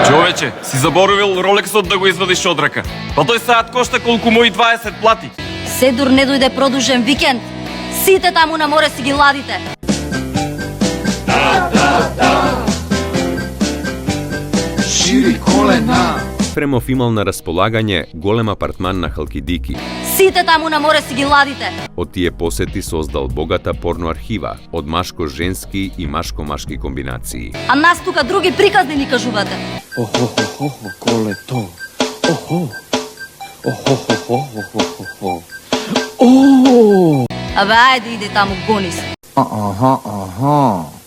Човече, си заборавил ролексот да го извадиш од рака. Па тој саат кошта колку мои 20 плати. Седур не дојде продужен викенд. Сите таму на море си ги ладите. Шири колена. Фремов имал на располагање голем апартман на Халкидики. Сите таму на море си ги ладите. Од тие посети создал богата порно архива од машко-женски и машко-машки комбинации. А нас тука други приказни ни кажувате. Охо, колето. Охо. Абе, ајде иди таму, гони се. Аха.